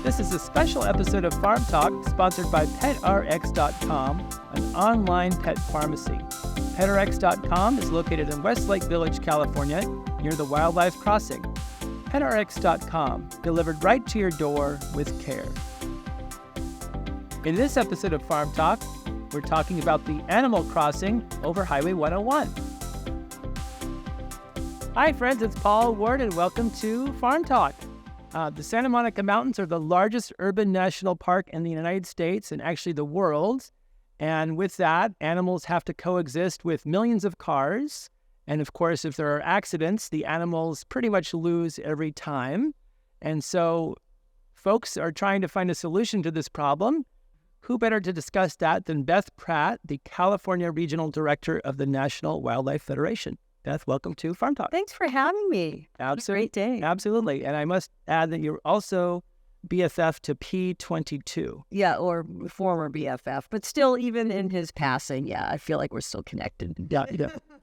This is a special episode of Farm Talk sponsored by PetRx.com, an online pet pharmacy. PetRx.com is located in Westlake Village, California, near the Wildlife Crossing. PetRx.com, delivered right to your door with care. In this episode of Farm Talk, we're talking about the Animal Crossing over Highway 101. Hi friends, it's Paul Ward and welcome to Farm Talk. The Santa Monica Mountains are the largest urban national park in the United States and actually the world. And with that, animals have to coexist with millions of cars. And of course, if there are accidents, the animals pretty much lose every time. And so folks are trying to find a solution to this problem. Who better to discuss that than Beth Pratt, the California Regional Director of the National Wildlife Federation. Beth, welcome to Farm Talk. Thanks for having me. Absolutely. Great day. Absolutely. And I must add that you're also BFF to P22. Yeah, or former BFF. But still, even in his passing, yeah, I feel like we're still connected. Yeah.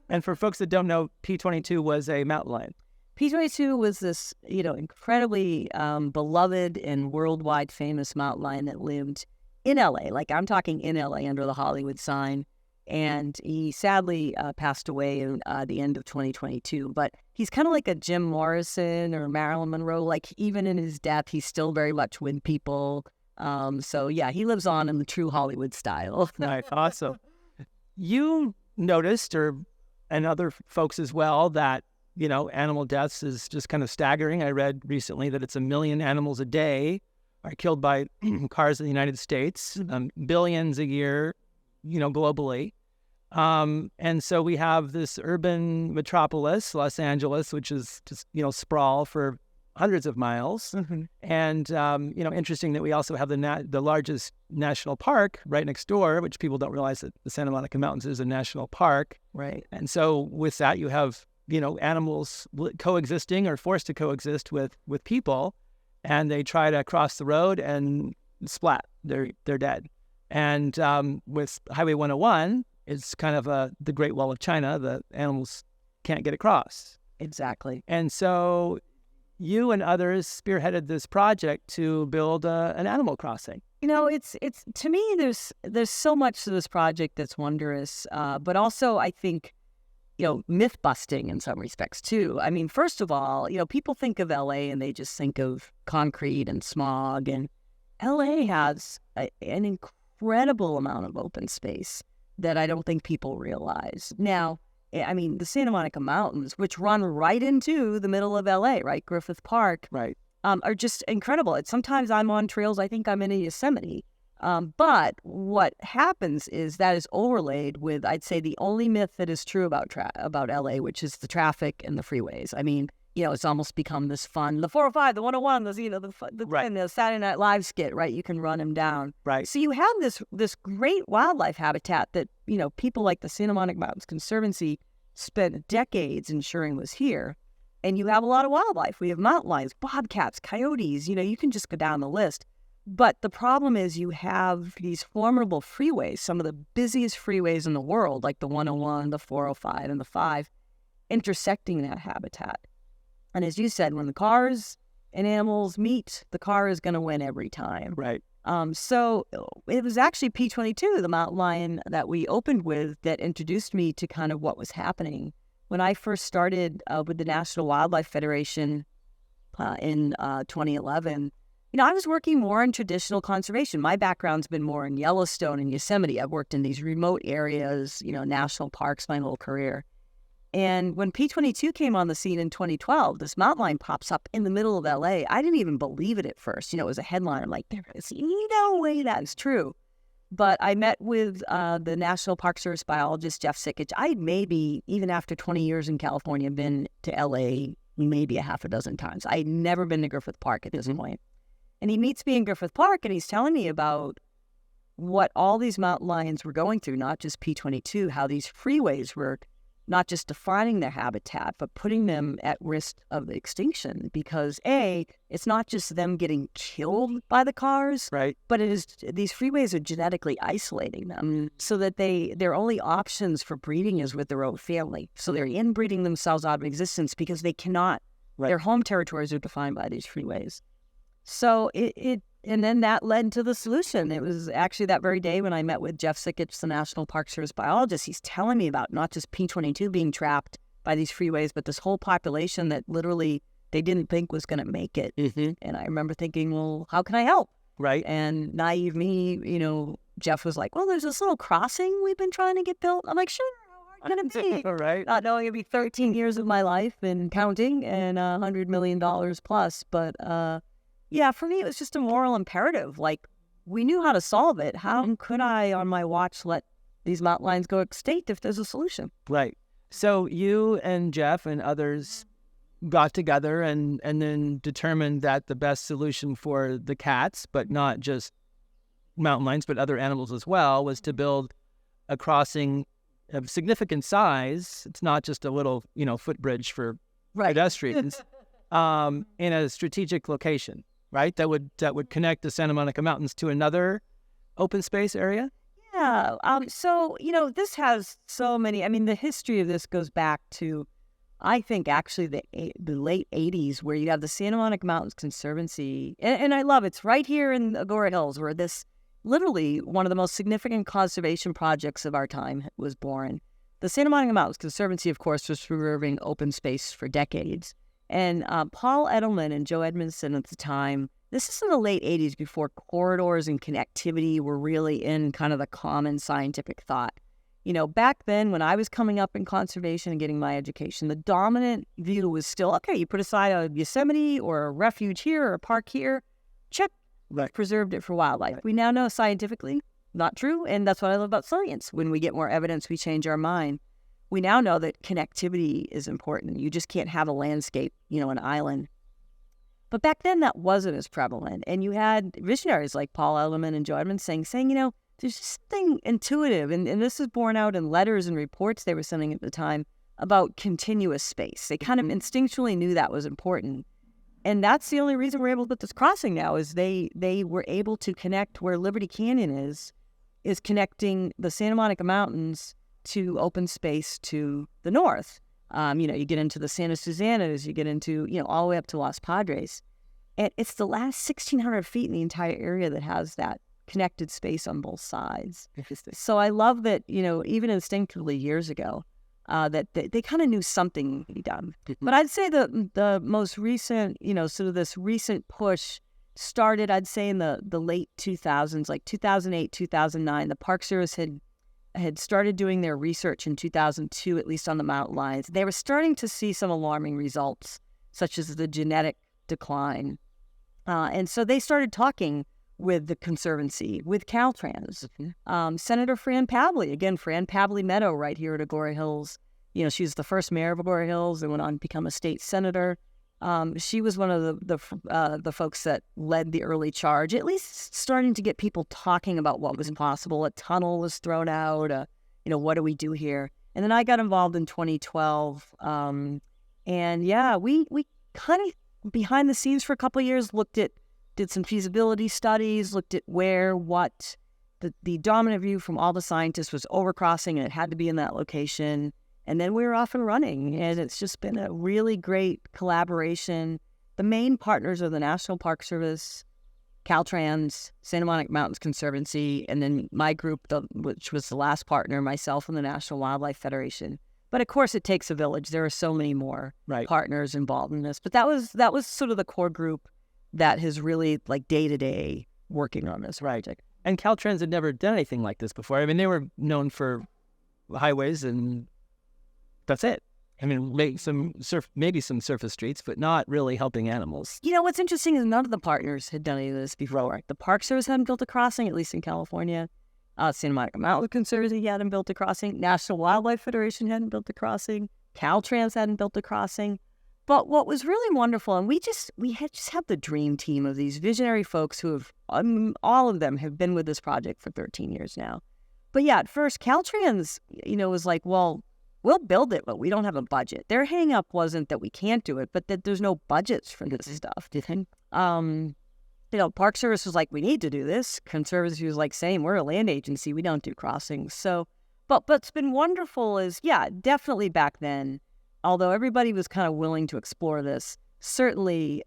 And for folks that don't know, P22 was a mountain lion. P22 was this, incredibly beloved and worldwide famous mountain lion that lived in L.A. Like I'm talking in L.A. under the Hollywood sign. And he sadly passed away in the end of 2022. But he's kind of like a Jim Morrison or Marilyn Monroe. Like even in his death, he's still very much with people. So yeah, he lives on in the true Hollywood style. Nice, awesome. You noticed, and other folks as well, that animal deaths is just kind of staggering. I read recently that it's 1 million animals a day are killed by cars in the United States, billions a year. Globally. And so we have this urban metropolis, Los Angeles, which is just, sprawl for hundreds of miles. Mm-hmm. And, interesting that we also have the largest national park right next door, which people don't realize that the Santa Monica Mountains is a national park. Right. And so with that, you have, animals coexisting or forced to coexist with people, and they try to cross the road and splat. They're dead. And with Highway 101, it's kind of the Great Wall of China. The animals can't get across. Exactly. And so you and others spearheaded this project to build an animal crossing. It's to me, there's so much to this project that's wondrous, but also I think, myth busting in some respects too. I mean, first of all, people think of L.A. and they just think of concrete and smog, and L.A. has an incredible amount of open space that I don't think people realize. Now, I mean, the Santa Monica Mountains, which run right into the middle of L.A., right, Griffith Park, right, are just incredible. Sometimes I'm on trails, I think I'm in a Yosemite. But what happens is that is overlaid with, I'd say, the only myth that is true about L.A., which is the traffic and the freeways. I mean, it's almost become this fun. The 405, the 101, right. And the Saturday Night Live skit, right? You can run them down. Right. So you have this great wildlife habitat that, people like the Santa Monica Mountains Conservancy spent decades ensuring was here. And you have a lot of wildlife. We have mountain lions, bobcats, coyotes, you can just go down the list. But the problem is you have these formidable freeways, some of the busiest freeways in the world, like the 101, the 405, and the 5, intersecting that habitat. And as you said, when the cars and animals meet, the car is going to win every time. Right. So it was actually P22, the mountain lion that we opened with, that introduced me to kind of what was happening. When I first started with the National Wildlife Federation in 2011, I was working more in traditional conservation. My background's been more in Yellowstone and Yosemite. I've worked in these remote areas, national parks my whole career. And when P22 came on the scene in 2012, this mountain lion pops up in the middle of L.A. I didn't even believe it at first. It was a headline. I'm like, there is no way that's true. But I met with the National Park Service biologist, Jeff Sickich. I'd maybe, even after 20 years in California, been to L.A. maybe a half a dozen times. I'd never been to Griffith Park at this point. And he meets me in Griffith Park, and he's telling me about what all these mountain lions were going through, not just P22, how these freeways were not just defining their habitat, but putting them at risk of extinction because it's not just them getting killed by the cars, right? But it is these freeways are genetically isolating them so that their only options for breeding is with their own family. So they're inbreeding themselves out of existence because they cannot. Right. Their home territories are defined by these freeways. So it And then that led to the solution. It was actually that very day when I met with Jeff Sikich, the National Park Service biologist. He's telling me about not just P22 being trapped by these freeways, but this whole population that literally they didn't think was going to make it. And I remember thinking, well, how can I help? Right. And naive me, Jeff was like, well, there's this little crossing we've been trying to get built. I'm like, sure, how hard can it be? All right. Not knowing it'd be 13 years of my life and counting and $100 million plus. But yeah, for me, it was just a moral imperative. Like, we knew how to solve it. How could I, on my watch, let these mountain lions go extinct if there's a solution? Right. So you and Jeff and others got together and then determined that the best solution for the cats, but not just mountain lions, but other animals as well, was to build a crossing of significant size. It's not just a little, footbridge for pedestrians, in a strategic location, right? That would connect the Santa Monica Mountains to another open space area. Yeah. So, this has so many, the history of this goes back to, I think, actually the late 80s, where you have the Santa Monica Mountains Conservancy. And I love it's right here in Agoura Hills, where this literally one of the most significant conservation projects of our time was born. The Santa Monica Mountains Conservancy, of course, was preserving open space for decades. And Paul Edelman and Joe Edmondson at the time, this is in the late 80s, before corridors and connectivity were really in kind of the common scientific thought. Back then when I was coming up in conservation and getting my education, the dominant view was still, okay, you put aside a Yosemite or a refuge here or a park here, check, preserved it for wildlife. We now know scientifically, not true, and that's what I love about science. When we get more evidence, we change our mind. We now know that connectivity is important. You just can't have a landscape, an island. But back then, that wasn't as prevalent. And you had visionaries like Paul Edelman and Joe Edmondson saying, there's just something intuitive. And this is borne out in letters and reports they were sending at the time about continuous space. They kind of instinctually knew that was important. And that's the only reason we're able to put this crossing now, is they were able to connect where Liberty Canyon is connecting the Santa Monica Mountains to open space to the north. You get into the Santa Susanas, you get into, all the way up to Los Padres. And it's the last 1,600 feet in the entire area that has that connected space on both sides. So I love that, even instinctively years ago, that they kind of knew something would be done. But I'd say the most recent, sort of this recent push started, I'd say, in the late 2000s, like 2008, 2009. The Park Service had started doing their research in 2002, at least on the mountain lions. They were starting to see some alarming results, such as the genetic decline. And so they started talking with the Conservancy, with Caltrans. Senator Fran Pavley, again, Fran Pavley Meadow right here at Agoura Hills. She's the first mayor of Agoura Hills and went on to become a state senator. She was one of the folks that led the early charge, at least starting to get people talking about what was possible. A tunnel was thrown out. What do we do here? And then I got involved in 2012. And yeah, we kind of behind the scenes for a couple of years did some feasibility studies, looked at what the dominant view from all the scientists was overcrossing, and it had to be in that location. And then we were off and running, and it's just been a really great collaboration. The main partners are the National Park Service, Caltrans, Santa Monica Mountains Conservancy, and then my group, which was the last partner, myself and the National Wildlife Federation. But of course, it takes a village. There are so many more partners involved in this. But that was sort of the core group that has really, like, day-to-day working on this project. And Caltrans had never done anything like this before. They were known for highways, and that's it. Maybe some surface streets, but not really helping animals. What's interesting is none of the partners had done any of this before. The Park Service hadn't built a crossing, at least in California. Santa Monica Mountains Conservancy hadn't built a crossing. National Wildlife Federation hadn't built a crossing. Caltrans hadn't built a crossing. But what was really wonderful, and we had the dream team of these visionary folks who have, all of them have been with this project for 13 years now. But yeah, at first, Caltrans, was like, well, we'll build it, but we don't have a budget. Their hang up wasn't that we can't do it, but that there's no budgets for this stuff. Do you think? Park Service was like, we need to do this. Conservancy was like, same, we're a land agency. We don't do crossings. So, but what's been wonderful is, yeah, definitely back then, although everybody was kind of willing to explore this, certainly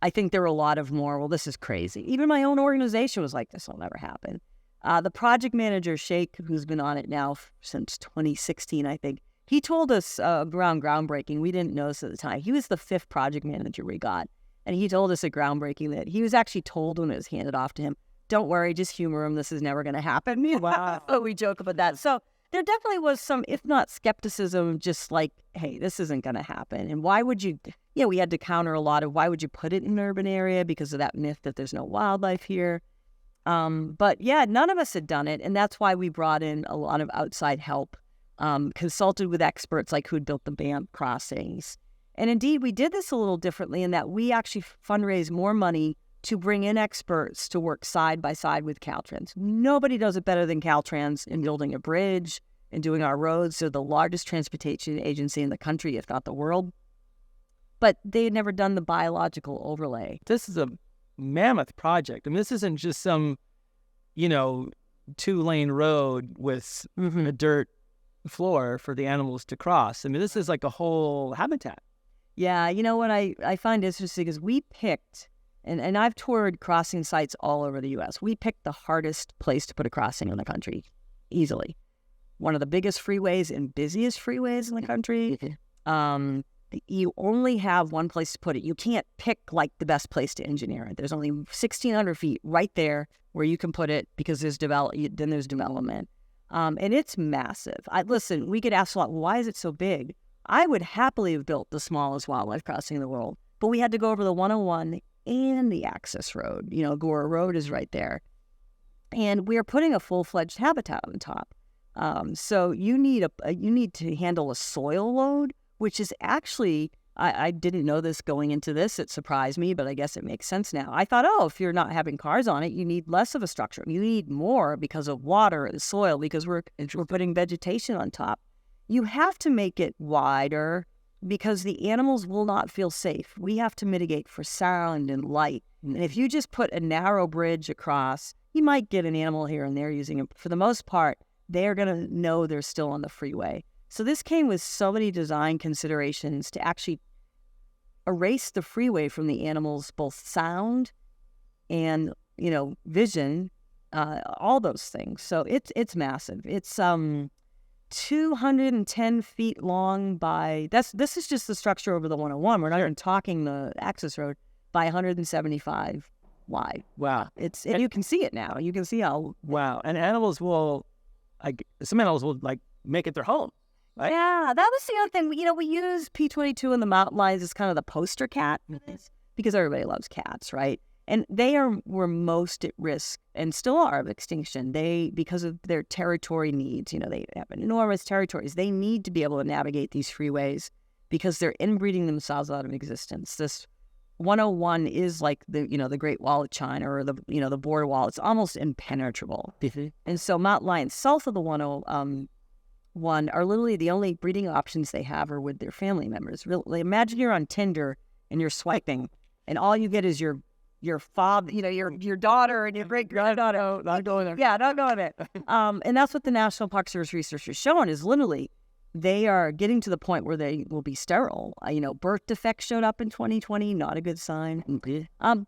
I think there were a lot of more, well, this is crazy. Even my own organization was like, this will never happen. The project manager, Sheikh, who's been on it now since 2016, I think, he told us around groundbreaking, we didn't know this at the time. He was the 5th project manager we got. And he told us at groundbreaking that he was actually told when it was handed off to him, don't worry, just humor him. This is never going to happen. Wow. So we joke about that. So there definitely was some, if not skepticism, just like, hey, this isn't going to happen. And why would you, we had to counter a lot of why would you put it in an urban area because of that myth that there's no wildlife here. But yeah, none of us had done it. And that's why we brought in a lot of outside help, consulted with experts like who'd built the BAMP crossings. And indeed, we did this a little differently in that we actually fundraised more money to bring in experts to work side by side with Caltrans. Nobody does it better than Caltrans in building a bridge and doing our roads. They're the largest transportation agency in the country, if not the world. But they had never done the biological overlay. This is a mammoth project. I mean, this isn't just some, 2-lane road with a dirt floor for the animals to cross. I mean, this is like a whole habitat. Yeah, what I find interesting is we picked, and I've toured crossing sites all over the U.S., we picked the hardest place to put a crossing in the country, easily. One of the biggest freeways and busiest freeways in the country. You only have one place to put it. You can't pick like the best place to engineer it. There's only 1,600 feet right there where you can put it because there's development. And it's massive. Listen, we get asked a lot, why is it so big? I would happily have built the smallest wildlife crossing in the world, but we had to go over the 101 and the access road. Agoura Road is right there. And we're putting a full-fledged habitat on top. So you need to handle a soil load, which is actually, I didn't know this going into this. It surprised me, but I guess it makes sense now. I thought, if you're not having cars on it, you need less of a structure. You need more because of water and soil, because we're putting vegetation on top. You have to make it wider because the animals will not feel safe. We have to mitigate for sound and light. And if you just put a narrow bridge across, you might get an animal here and there using it. For the most part, they're going to know they're still on the freeway. So this came with so many design considerations to actually erase the freeway from the animals, both sound and, vision, all those things. So it's massive. It's 210 feet long by, this is just the structure over the 101. We're not even talking the access road, by 175 wide. Wow. And you can see it now. You can see how. Wow. And animals will, some animals will make it their home. Right? Yeah, that was the other thing. We use P22 and the mountain lions as kind of the poster cat for this because everybody loves cats, right? And they were most at risk and still are of extinction. Because of their territory needs, they have enormous territories. They need to be able to navigate these freeways because they're inbreeding themselves out of existence. This 101 is like the Great Wall of China or the border wall. It's almost impenetrable. And so mountain lions south of the 101 are literally the only breeding options they have are with their family members. Really, imagine you're on Tinder and you're swiping, and all you get is your father, your daughter and your great granddaughter. No, not going there. Yeah, not going there. And that's what the National Park Service research is showing is literally they are getting to the point where they will be sterile. Birth defects showed up in 2020, not a good sign.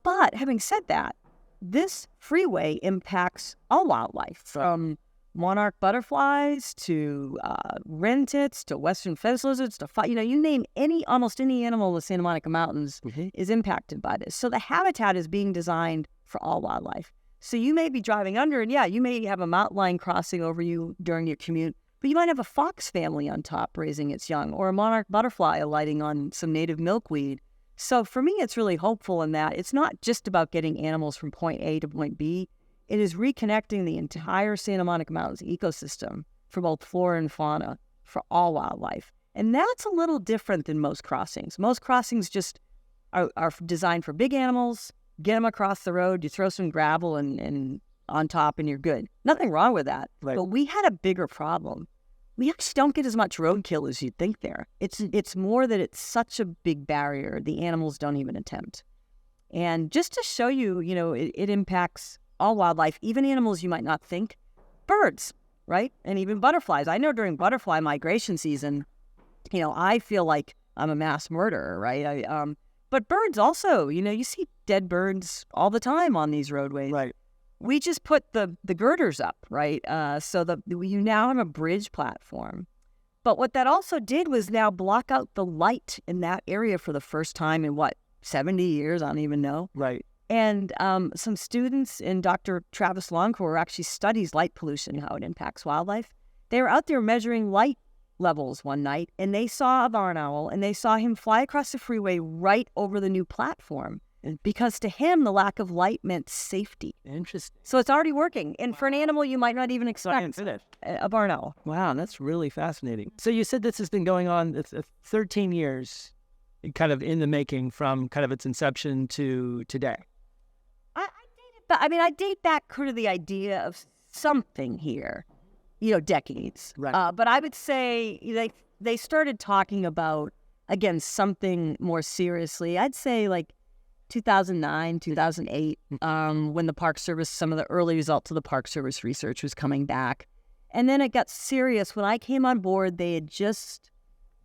But having said that, this freeway impacts all wildlife from monarch butterflies to wren tits to western fence lizards to you name almost any animal in the Santa Monica Mountains is impacted by this. So the habitat is being designed for all wildlife. So you may be driving under and you may have a mountain lion crossing over you during your commute, but you might have a fox family on top raising its young or a monarch butterfly alighting on some native milkweed. So for me, it's really hopeful in that it's not just about getting animals from point A to point B. It is reconnecting the entire Santa Monica Mountains ecosystem for both flora and fauna, for all wildlife. And that's a little different than most crossings. Most crossings just are designed for big animals, get them across the road, you throw some gravel and on top and you're good. Nothing wrong with that. Right. But we had a bigger problem. We actually don't get as much roadkill as you'd think there. It's more that it's such a big barrier, the animals don't even attempt. And just to show you, it impacts all wildlife, even animals you might not think, birds, right? And even butterflies. I know during butterfly migration season, I feel like I'm a mass murderer, right? But birds also, you see dead birds all the time on these roadways. Right. We just put the girders up, right? So you now have a bridge platform. But what that also did was now block out the light in that area for the first time in 70 years? I don't even know. Right. And some students in Dr. Travis Longcore actually studies light pollution, how it impacts wildlife. They were out there measuring light levels one night, and they saw a barn owl, and they saw him fly across the freeway right over the new platform. Because to him, the lack of light meant safety. Interesting. So it's already working. And for an animal you might not even expect, a barn owl. Wow, that's really fascinating. So you said this has been going on 13 years, kind of in the making from kind of its inception to today. I date back to the idea of something here, decades. Right. But I would say they started talking about, again, something more seriously. I'd say like 2009, 2008, when the Park Service, some of the early results of the Park Service research was coming back. And then it got serious. When I came on board, they had just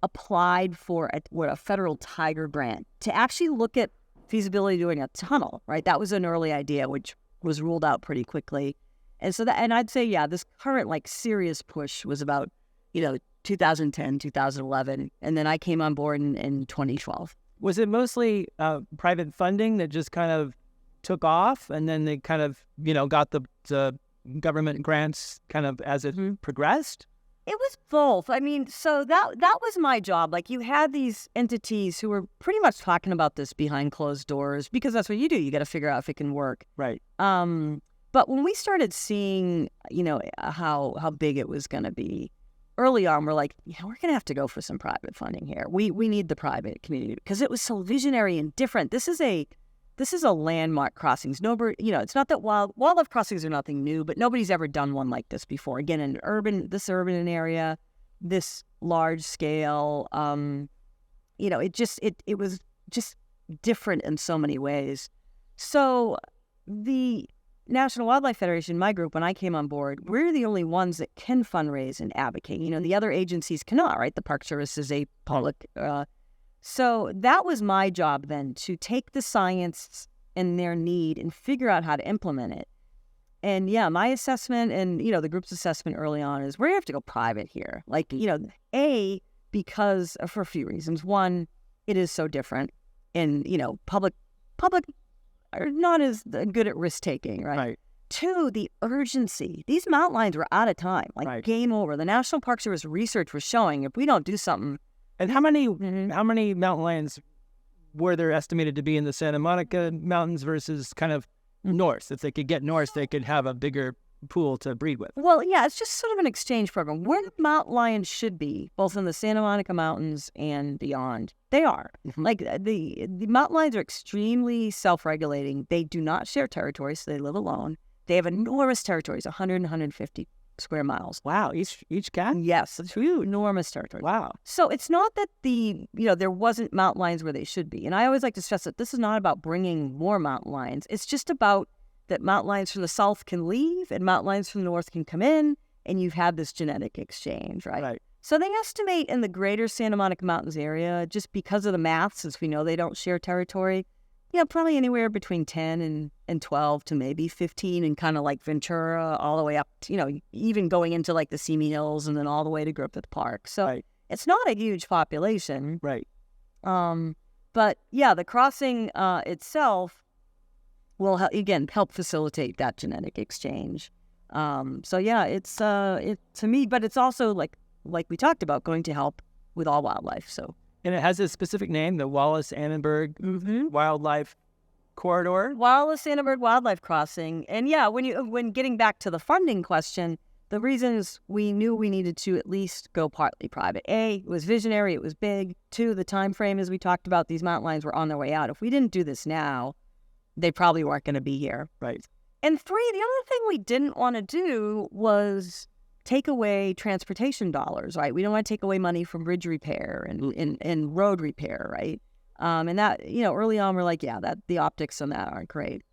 applied for a federal tiger grant to actually look at feasibility of doing a tunnel, right? That was an early idea, which was ruled out pretty quickly. And so and I'd say, this current serious push was about, 2010, 2011. And then I came on board in 2012. Was it mostly private funding that just kind of took off, and then they kind of, got the government grants kind of as it progressed? It was both. So that was my job. You had these entities who were pretty much talking about this behind closed doors, because that's what you do. You got to figure out if it can work. Right. But when we started seeing, how big it was going to be, early on, we're like, we're going to have to go for some private funding here. We need the private community because it was so visionary and different. This is a landmark crossings. Nobody, it's not that wildlife crossings are nothing new, but nobody's ever done one like this before. Again, in this urban area, this large scale, it was just different in so many ways. So the National Wildlife Federation, my group, when I came on board, we're the only ones that can fundraise and advocate. The other agencies cannot, right? The Park Service is a public. So that was my job then, to take the science and their need and figure out how to implement it. And my assessment and, the group's assessment early on is we're going to have to go private here. Because for a few reasons. One, it is so different. And, public are not as good at risk-taking, right? Two, the urgency. These mountain lions were out of time, game over. The National Park Service research was showing if we don't do something. And how many mountain lions were there estimated to be in the Santa Monica Mountains versus kind of north? If they could get north, they could have a bigger pool to breed with. Well, it's just sort of an exchange program. Where the mountain lions should be, both in the Santa Monica Mountains and beyond, they are. The mountain lions are extremely self-regulating. They do not share territory, so they live alone. They have enormous territories, 100 and 150 square miles. Wow, each cat? Yes, it's huge, enormous territory. Wow. So it's not that there wasn't mountain lions where they should be. And I always like to stress that this is not about bringing more mountain lions. It's just about that mountain lions from the south can leave and mountain lions from the north can come in, and you've had this genetic exchange, right? Right. So they estimate in the greater Santa Monica Mountains area, just because of the math, since we know they don't share territory, probably anywhere between 10 and 12 to maybe 15, and kind of like Ventura all the way up to, even going into the Simi Hills and then all the way to Griffith Park. So It's not a huge population. Right. But the crossing itself will help facilitate that genetic exchange. It's to me, but it's also like we talked about, going to help with all wildlife. So, and it has a specific name, the Wallis Annenberg Wildlife Corridor. Wallis Annenberg Wildlife Crossing. And when getting back to the funding question, the reasons we knew we needed to at least go partly private. A, it was visionary, it was big. Two, the time frame, as we talked about, these mountain lions were on their way out. If we didn't do this now, they probably weren't going to be here. Right. And three, the other thing we didn't want to do was take away transportation dollars, right? We don't want to take away money from bridge repair and road repair, right? And that, early on, we're like, that the optics on that aren't great.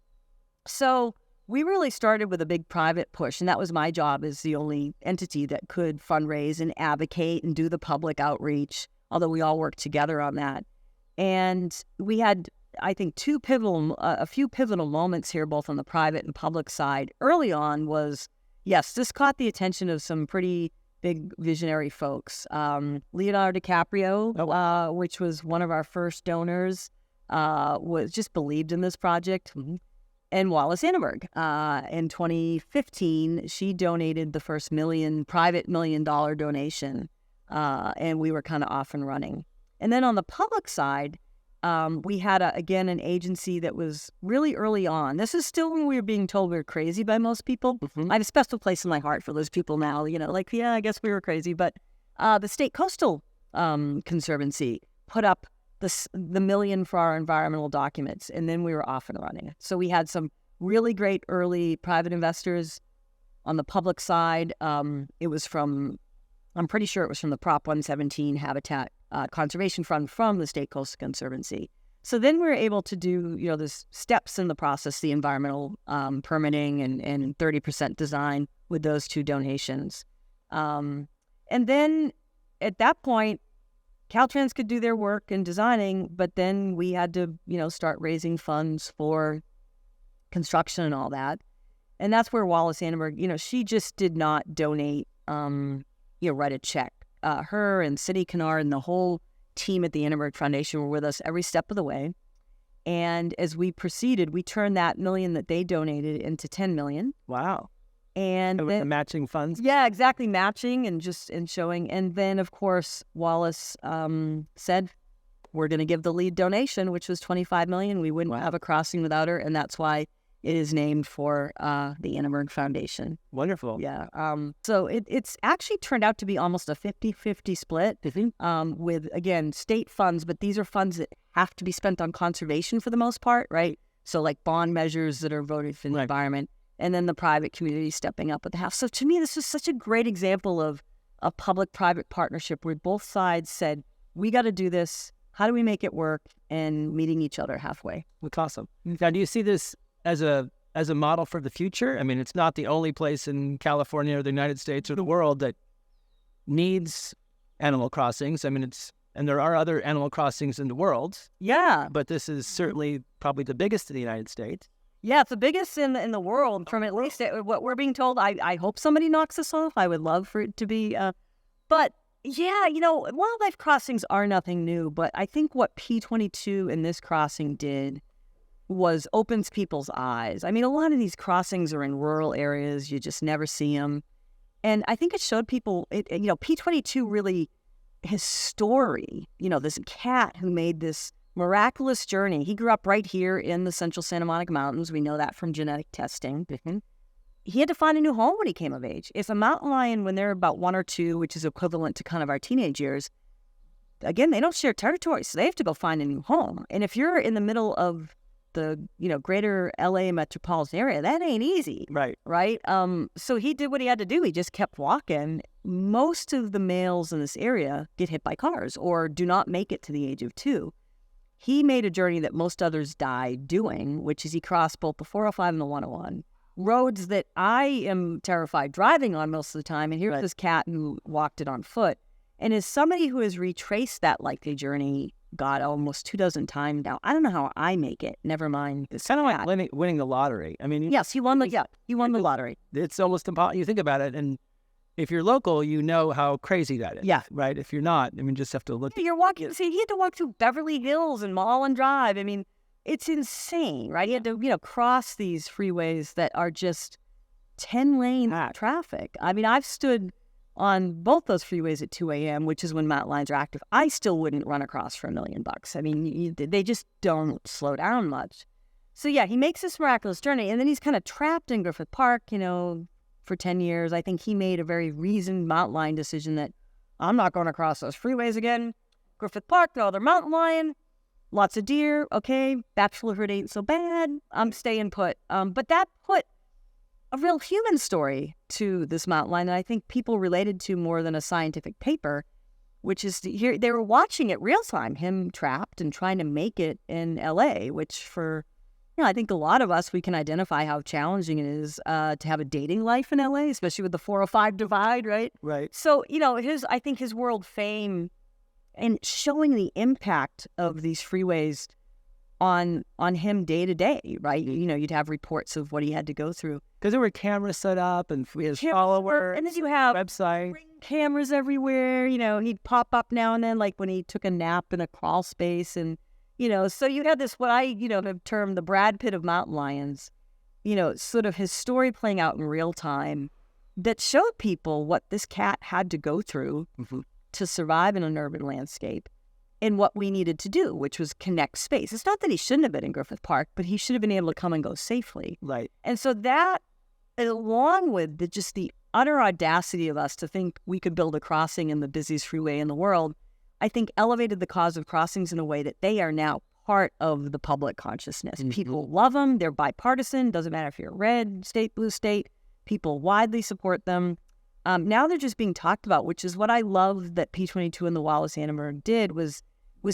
So we really started with a big private push, and that was my job as the only entity that could fundraise and advocate and do the public outreach, although we all worked together on that. And we had, I think, a few pivotal moments here, both on the private and public side. Early on was, yes, this caught the attention of some pretty big visionary folks. Leonardo DiCaprio, which was one of our first donors, was just believed in this project. Mm-hmm. And Wallis Annenberg, in 2015, she donated the first private $1 million donation, and we were kind of off and running. And then on the public side, we had, again, an agency that was really early on. This is still when we were being told we were crazy by most people. Mm-hmm. I have a special place in my heart for those people now, yeah, I guess we were crazy. But the State Coastal Conservancy put up the $1 million for our environmental documents, and then we were off and running. So we had some really great early private investors on the public side. I'm pretty sure it was from the Prop 117 Habitat Conservation Fund from the State Coastal Conservancy. So then we were able to do, there's steps in the process, the environmental permitting and 30% design with those two donations. And then at that point, Caltrans could do their work in designing, but then we had to, start raising funds for construction and all that. And that's where Wallis Annenberg, she just did not donate, write a check. Her and City Kennard and the whole team at the Annenberg Foundation were with us every step of the way. And as we proceeded, we turned that $1 million that they donated into $10 million. Wow. And with then, the matching funds? Yeah, exactly, matching and showing. And then, of course, Wallis said, we're going to give the lead donation, which was $25 million. We wouldn't have a crossing without her, and that's why it is named for the Annenberg Foundation. Wonderful. Yeah. So it's actually turned out to be almost a 50-50 split with, again, state funds, but these are funds that have to be spent on conservation for the most part, right? So like bond measures that are voted for the environment. And then the private community stepping up at the house. So to me, this is such a great example of a public-private partnership where both sides said, we got to do this. How do we make it work? And meeting each other halfway. That's awesome. Now, do you see this as a model for the future? I mean, it's not the only place in California or the United States or the world that needs animal crossings. I mean, and there are other animal crossings in the world. Yeah. But this is certainly probably the biggest in the United States. Yeah, it's the biggest in the world, from at least what we're being told. I hope somebody knocks us off. I would love for it to be. But yeah, wildlife crossings are nothing new. But I think what P22 in this crossing did was opens people's eyes. I mean, a lot of these crossings are in rural areas. You just never see them. And I think it showed people, P22 really, his story, this cat who made this miraculous journey. He grew up right here in the central Santa Monica Mountains. We know that from genetic testing. Mm-hmm. He had to find a new home when he came of age. If a mountain lion, when they're about 1 or 2, which is equivalent to kind of our teenage years, again, they don't share territory, so they have to go find a new home. And if you're in the middle of the, greater L.A. metropolitan area, that ain't easy. Right. Right? So he did what he had to do. He just kept walking. Most of the males in this area get hit by cars or do not make it to the age of 2. He made a journey that most others died doing, which is he crossed both the 405 and the 101. Roads that I am terrified driving on most of the time. And here's this cat who walked it on foot. And as somebody who has retraced that likely journey, God, almost 24 times now, I don't know how I make it. Never mind. It's kind of like winning the lottery. I mean, yes, he won the lottery. It's almost impossible. You think about it, and if you're local, you know how crazy that is. Yeah. Right? If you're not, I mean, just have to look. Yeah, you're walking. See, he had to walk through Beverly Hills and Mulholland Drive. I mean, it's insane, right? He had to, cross these freeways that are just 10 lane traffic. I mean, I've stood on both those freeways at 2 a.m., which is when mountain lions are active. I still wouldn't run across for $1 million. I mean, they just don't slow down much. So yeah, he makes this miraculous journey, and then he's kind of trapped in Griffith Park, for 10 years. I think he made a very reasoned mountain lion decision that I'm not going across those freeways again. Griffith Park, no other mountain lion, lots of deer. Okay, bachelorhood ain't so bad. I'm staying put. But that put a real human story to this mountain lion that I think people related to more than a scientific paper, which is here they were watching it real time, him trapped and trying to make it in L.A., which for I think a lot of us, we can identify how challenging it is to have a dating life in L.A., especially with the 405 divide, right? Right. So, I think his world fame and showing the impact of these freeways on him day to day, right? You know, you'd have reports of what he had to go through. Because there were cameras set up and his followers, and then you have website. Cameras everywhere. You know, he'd pop up now and then, like when he took a nap in a crawl space. And, you know, so you had this, what I, have termed the Brad Pitt of mountain lions, sort of his story playing out in real time that showed people what this cat had to go through to survive in an urban landscape. And what we needed to do, which was connect space. It's not that he shouldn't have been in Griffith Park, but he should have been able to come and go safely. Right. And so that, along with just the utter audacity of us to think we could build a crossing in the busiest freeway in the world, I think elevated the cause of crossings in a way that they are now part of the public consciousness. People love them. They're bipartisan. Doesn't matter if you're red state, blue state. People widely support them. Now they're just being talked about, which is what I love that P22 and the Wallis Annenberg did was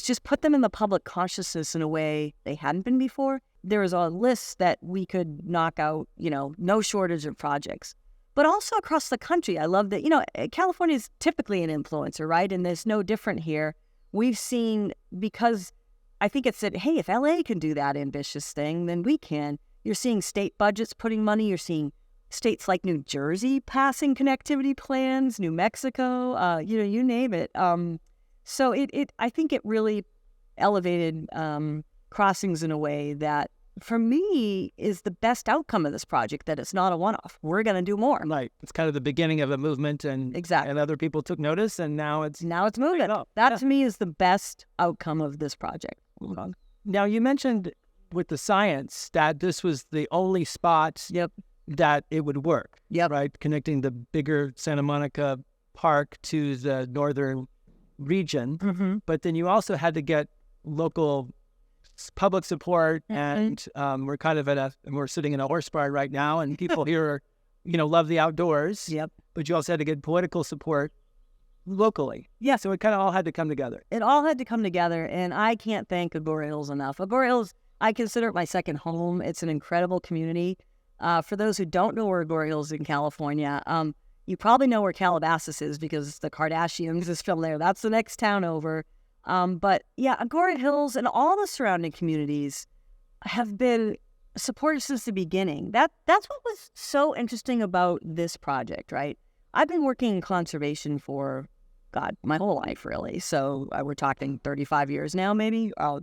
just put them in the public consciousness in a way they hadn't been before. There is a list that we could knock out, no shortage of projects. But also across the country, I love that, California is typically an influencer, right? And there's no different here. We've seen, because I think it said, hey, if L.A. can do that ambitious thing, then we can. You're seeing state budgets putting money. You're seeing states like New Jersey passing connectivity plans, New Mexico, you name it. So I think it really elevated crossings in a way that, for me, is the best outcome of this project, that it's not a one-off. We're going to do more. Right. It's kind of the beginning of a movement, and other people took notice, and now it's moving. That, to me, is the best outcome of this project. Now, you mentioned with the science that this was the only spot that it would work. Right? Connecting the bigger Santa Monica Park to the northern region. But then you also had to get local public support, and we're kind of we're sitting in a horse barn right now, and people here love the outdoors. But you also had to get political support locally. So it kind of all had to come together. It all had to come together, and I can't thank Agoura Hills enough. Agoura Hills, I consider it my second home. It's an incredible community. For those who don't know where Agoura Hills is in California, you probably know where Calabasas is because the Kardashians is filmed there. That's the next town over. But yeah, Agoura Hills and all the surrounding communities have been supported since the beginning. That's what was so interesting about this project, right? I've been working in conservation for, my whole life, really. So we're talking 35 years now, maybe a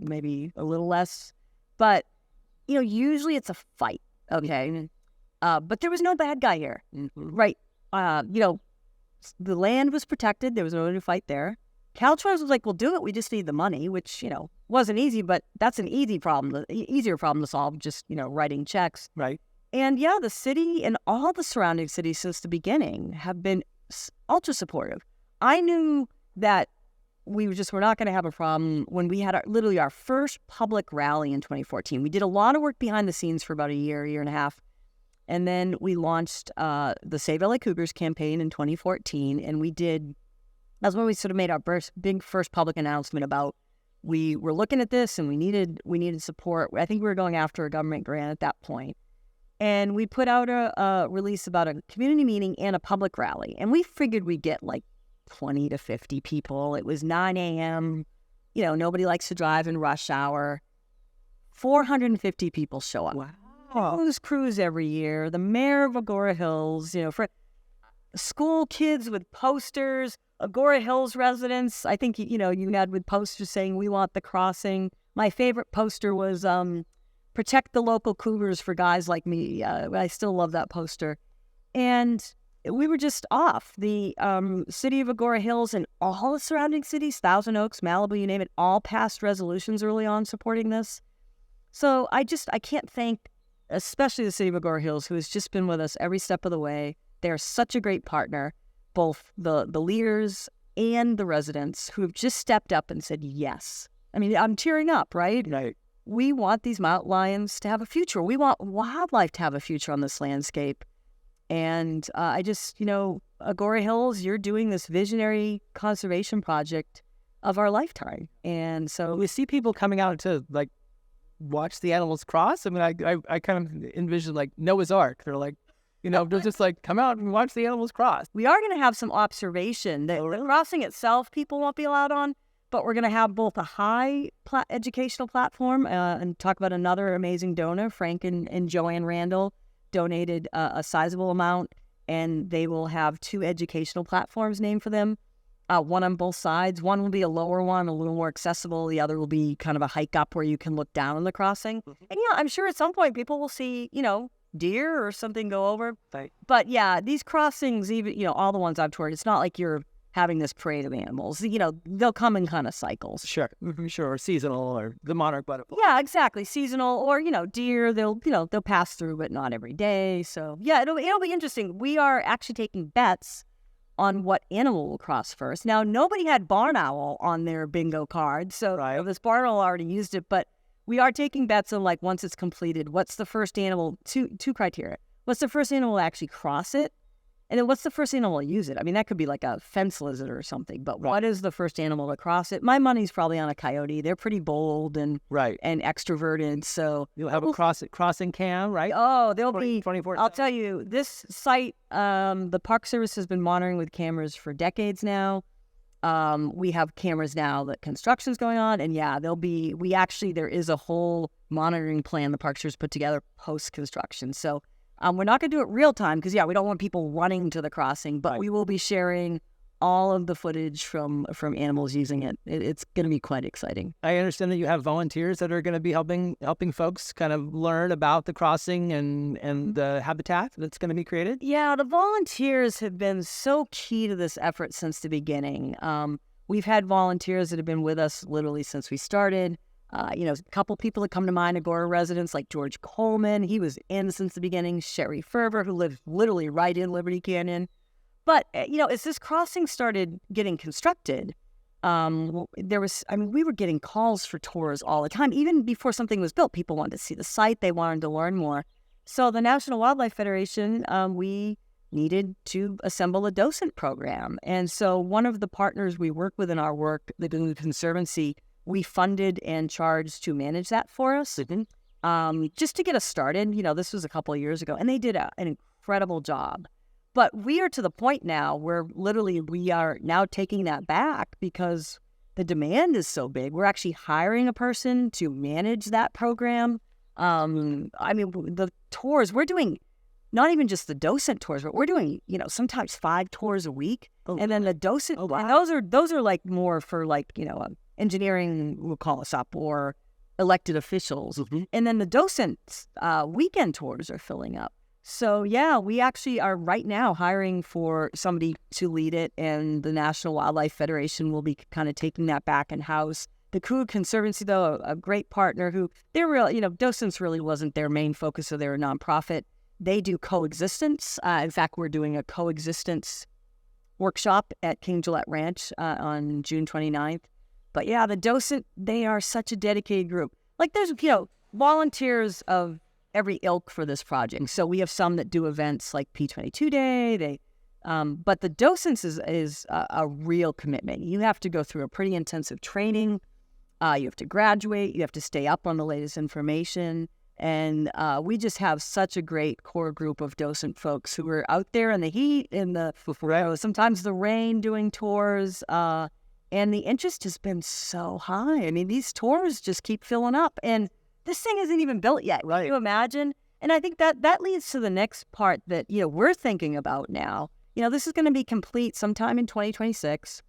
little less. But, usually it's a fight, okay? But there was no bad guy here, right? The land was protected. There was no one to fight there. Caltrans was like, we'll do it. We just need the money, which, wasn't easy, but that's an easier problem to solve, just, writing checks. Right. And yeah, the city and all the surrounding cities since the beginning have been ultra supportive. I knew that we were not going to have a problem when we had our first public rally in 2014. We did a lot of work behind the scenes for about a year and a half. And then we launched the Save the L.A. Cougars campaign in 2014. And that's when we sort of made our first public announcement about we were looking at this and we needed support. I think we were going after a government grant at that point. And we put out a release about a community meeting and a public rally. And we figured we'd get like 20 to 50 people. It was 9 a.m. Nobody likes to drive in rush hour. 450 people show up. Wow. News crews every year. The mayor of Agoura Hills, for school kids with posters, Agoura Hills residents. I think, you had with posters saying, we want the crossing. My favorite poster was protect the local Cougars for guys like me. I still love that poster. And we were just off. The city of Agoura Hills and all the surrounding cities, Thousand Oaks, Malibu, you name it, all passed resolutions early on supporting this. So I can't thank especially the city of Agoura Hills, who has just been with us every step of the way. They're such a great partner, both the leaders and the residents who have just stepped up and said yes. I mean, I'm tearing up, right? Right. We want these mountain lions to have a future. We want wildlife to have a future on this landscape. And Agoura Hills, you're doing this visionary conservation project of our lifetime. And so we see people coming out to watch the animals cross. I mean, I kind of envision like Noah's Ark. They're like, they're just like, come out and watch the animals cross. We are going to have some observation. The crossing itself, people won't be allowed on, but we're going to have both a high educational platform and talk about another amazing donor. Frank and Joanne Randall donated a sizable amount, and they will have 2 educational platforms named for them, one on both sides. One will be a lower one, a little more accessible. The other will be kind of a hike up where you can look down on the crossing. And yeah, I'm sure at some point people will see, deer or something go over. Right. But yeah, these crossings, even, all the ones I've toured, it's not like you're having this parade of animals. They'll come in kind of cycles. Sure. Sure. Seasonal or the monarch butterfly. Yeah, exactly. Seasonal or, deer, they'll pass through, but not every day. So yeah, it'll be interesting. We are actually taking bets on what animal will cross first. Now, nobody had barn owl on their bingo card. So this barn owl already used it, but we are taking bets on, like, once it's completed, what's the first animal, two criteria. What's the first animal to actually cross it? And then what's the first animal to use it? I mean, that could be like a fence lizard or something, but what is the first animal to cross it? My money's probably on a coyote. They're pretty bold and extroverted, so... You'll have a crossing cam, right? Oh, there'll be... 24/7. I'll tell you, this site, the Park Service has been monitoring with cameras for decades now. We have cameras now that construction's going on, and yeah, there is a whole monitoring plan the Park Service put together post-construction, so... we're not going to do it real time because, we don't want people running to the crossing, but we will be sharing all of the footage from animals using it. It's going to be quite exciting. I understand that you have volunteers that are going to be helping folks kind of learn about the crossing and the habitat that's going to be created. Yeah, the volunteers have been so key to this effort since the beginning. We've had volunteers that have been with us literally since we started. A couple people that come to mind, Agoura residents like George Coleman. He was in since the beginning. Sherry Ferber, who lived literally right in Liberty Canyon. But, as this crossing started getting constructed, we were getting calls for tours all the time. Even before something was built, people wanted to see the site. They wanted to learn more. So the National Wildlife Federation, we needed to assemble a docent program. And so one of the partners we work with in our work, the Agoura Conservancy, we funded and charged to manage that for us, just to get us started. This was a couple of years ago, and they did an incredible job. But we are to the point now where literally we are now taking that back because the demand is so big. We're actually hiring a person to manage that program. The tours, we're doing not even just the docent tours, but we're doing, sometimes 5 tours a week. And then the docent, and those are like more for engineering will call us up or elected officials. And then the docent weekend tours are filling up. So yeah, we actually are right now hiring for somebody to lead it, and the National Wildlife Federation will be kind of taking that back in-house. The Agoura Conservancy, though, a great partner who, they're real, docents really wasn't their main focus, so they're a nonprofit. They do coexistence. In fact, we're doing a coexistence workshop at King Gillette Ranch on June 29th. But yeah, the docent, they are such a dedicated group. Like there's, volunteers of every ilk for this project. So we have some that do events like P22 Day. But the docents is a real commitment. You have to go through a pretty intensive training. You have to graduate. You have to stay up on the latest information. And we just have such a great core group of docent folks who are out there in the heat, in the sometimes the rain, doing tours. And the interest has been so high. I mean, these tours just keep filling up. And this thing isn't even built yet. Right. Can you imagine? And I think that leads to the next part that, we're thinking about now. This is going to be complete sometime in 2026.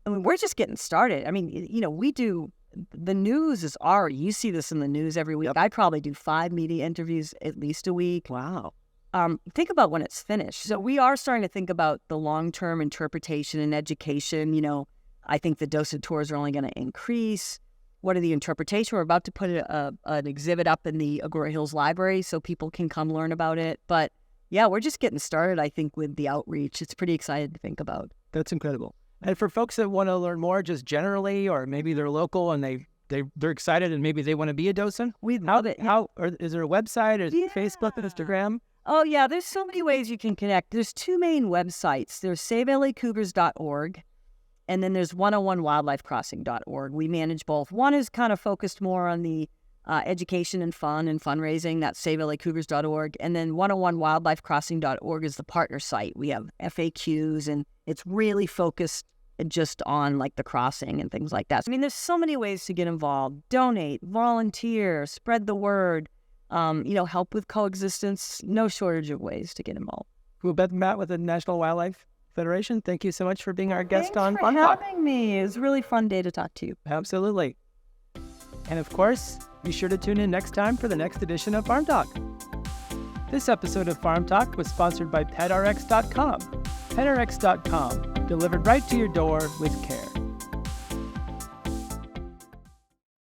I mean, we're just getting started. I mean, we do, the news is already, you see this in the news every week. Yep. I probably do 5 media interviews at least a week. Wow. Think about when it's finished. So we are starting to think about the long-term interpretation and education. I think the docent tours are only going to increase. What are the interpretation? We're about to put an exhibit up in the Agoura Hills Library so people can come learn about it. But yeah, we're just getting started, I think, with the outreach. It's pretty exciting to think about. That's incredible. And for folks that want to learn more just generally, or maybe they're local and they're excited and maybe they want to be a docent, is there a website? Is it Facebook and Instagram? Oh, yeah, there's so many ways you can connect. There's 2 main websites. There's SaveLACougars.org. And then there's 101wildlifecrossing.org. We manage both. One is kind of focused more on the education and fun and fundraising. That's SaveLACougars.org. And then 101wildlifecrossing.org is the partner site. We have FAQs, and it's really focused just on like the crossing and things like that. I mean, there's so many ways to get involved. Donate, volunteer, spread the word, help with coexistence. No shortage of ways to get involved. Well, Beth Pratt with the National Wildlife Federation, thank you so much for being our guest on Thanks Farm for Talk. having me. It was a really fun day to talk to you. Absolutely. And of course, be sure to tune in next time for the next edition of Farm Talk. This episode of Farm Talk was sponsored by PetRx.com. PetRx.com, delivered right to your door with care.